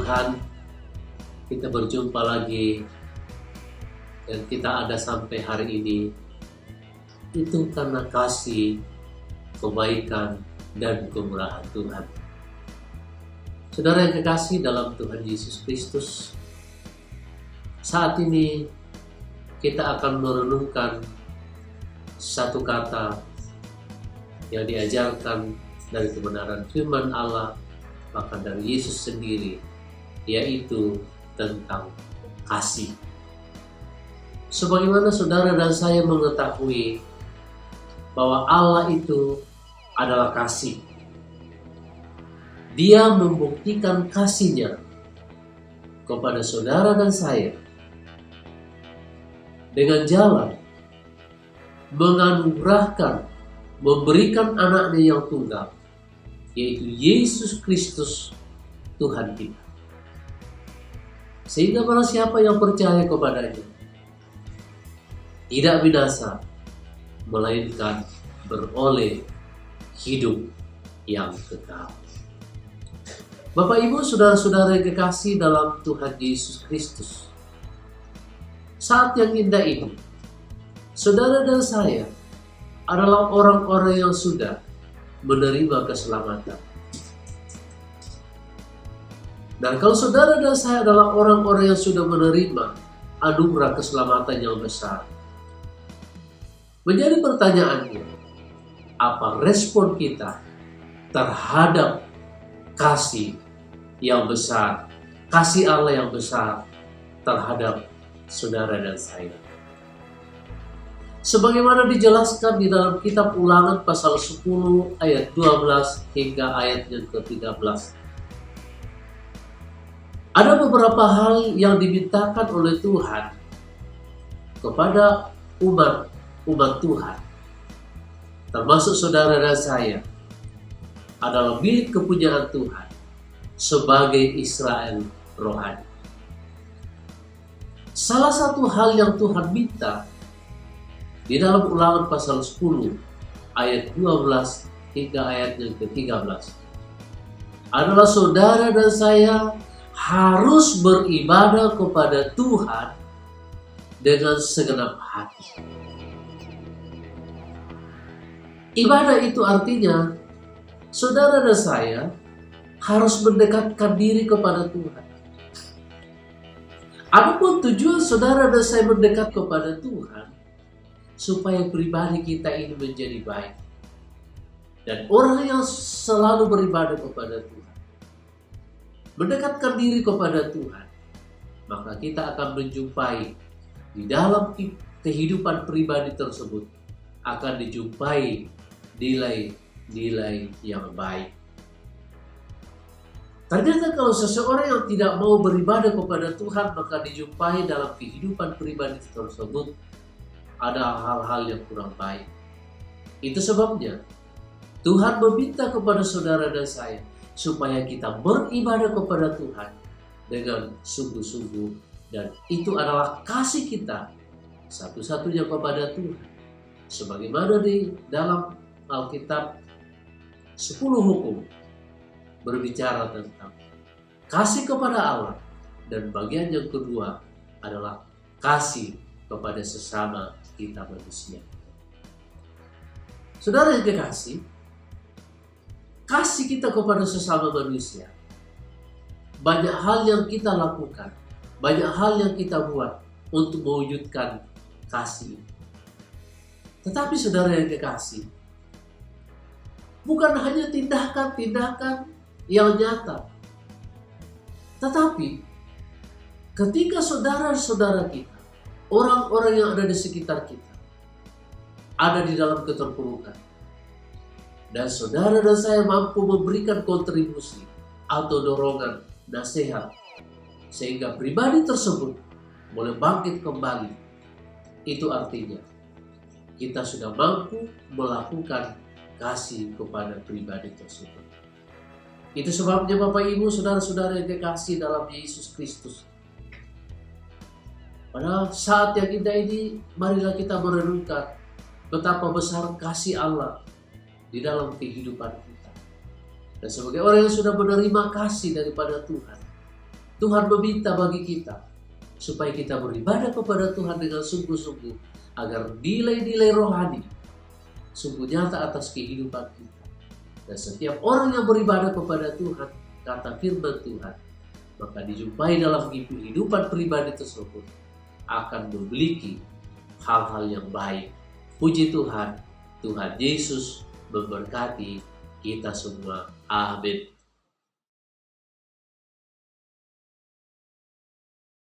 Tuhan, kita berjumpa lagi dan kita ada sampai hari ini. Itu karena kasih, kebaikan, dan kemurahan Tuhan. Saudara yang kekasih dalam Tuhan Yesus Kristus, saat ini kita akan merenungkan satu kata yang diajarkan dari kebenaran firman Allah, bahkan dari Yesus sendiri, yaitu tentang kasih. Sebagaimana saudara dan saya mengetahui bahwa Allah itu adalah kasih. Dia membuktikan kasih-Nya kepada saudara dan saya dengan jalan menganugerahkan, memberikan anaknya yang tunggal, yaitu Yesus Kristus Tuhan kita. Sehingga barang siapa yang percaya kepadanya tidak binasa, melainkan beroleh hidup yang kekal. Bapak Ibu, saudara-saudara yang kekasih dalam Tuhan Yesus Kristus, saat yang indah ini, saudara dan saya adalah orang-orang yang sudah menerima keselamatan. Dan kalau saudara dan saya adalah orang-orang yang sudah menerima anugerah keselamatan yang besar, menjadi pertanyaannya, apa respon kita terhadap kasih yang besar, kasih Allah yang besar terhadap saudara dan saya? Sebagaimana dijelaskan di dalam kitab Ulangan pasal 10 ayat 12 hingga ayat yang ke-13. Ada beberapa hal yang dimintakan oleh Tuhan kepada umat Tuhan, termasuk saudara dan saya, adalah milik kepunyaan Tuhan sebagai Israel rohani. Salah satu hal yang Tuhan minta di dalam Ulangan pasal 10 ayat 12 hingga ayat yang ke-13 adalah saudara dan saya harus beribadah kepada Tuhan dengan segenap hati. Ibadah itu artinya saudara dan saya harus mendekatkan diri kepada Tuhan. Apapun tujuan saudara dan saya mendekat kepada Tuhan, supaya pribadi kita ini menjadi baik. Dan orang yang selalu beribadah kepada Tuhan, mendekatkan diri kepada Tuhan, maka kita akan menjumpai di dalam kehidupan pribadi tersebut akan dijumpai nilai-nilai yang baik. Ternyata kalau seseorang yang tidak mau beribadah kepada Tuhan, maka dijumpai dalam kehidupan pribadi tersebut ada hal-hal yang kurang baik. Itu sebabnya Tuhan meminta kepada saudara dan saya supaya kita beribadah kepada Tuhan dengan sungguh-sungguh, dan itu adalah kasih kita satu-satunya kepada Tuhan. Sebagaimana di dalam Alkitab 10 hukum berbicara tentang kasih kepada Allah, dan bagian yang kedua adalah kasih kepada sesama kita manusia. Saudara yang kekasih, kasih kita kepada sesama manusia, banyak hal yang kita lakukan, banyak hal yang kita buat untuk mewujudkan kasih. Tetapi saudara yang kekasih, bukan hanya tindakan-tindakan yang nyata, tetapi ketika saudara-saudara kita, orang-orang yang ada di sekitar kita, ada di dalam keterpurukan, dan saudara dan saya mampu memberikan kontribusi atau dorongan, nasihat, sehingga pribadi tersebut boleh bangkit kembali, itu artinya kita sudah mampu melakukan kasih kepada pribadi tersebut. Itu sebabnya Bapak Ibu, saudara-saudara yang kekasih dalam Yesus Kristus, pada saat yang indah ini, marilah kita merenungkan betapa besar kasih Allah di dalam kehidupan kita. Dan sebagai orang yang sudah menerima kasih daripada Tuhan, Tuhan meminta bagi kita supaya kita beribadah kepada Tuhan dengan sungguh-sungguh, agar nilai-nilai rohani sungguh nyata atas kehidupan kita. Dan setiap orang yang beribadah kepada Tuhan, kata firman Tuhan, maka dijumpai dalam kehidupan pribadi tersebut akan memiliki hal-hal yang baik. Puji Tuhan, Tuhan Yesus memberkati kita semua. Amin.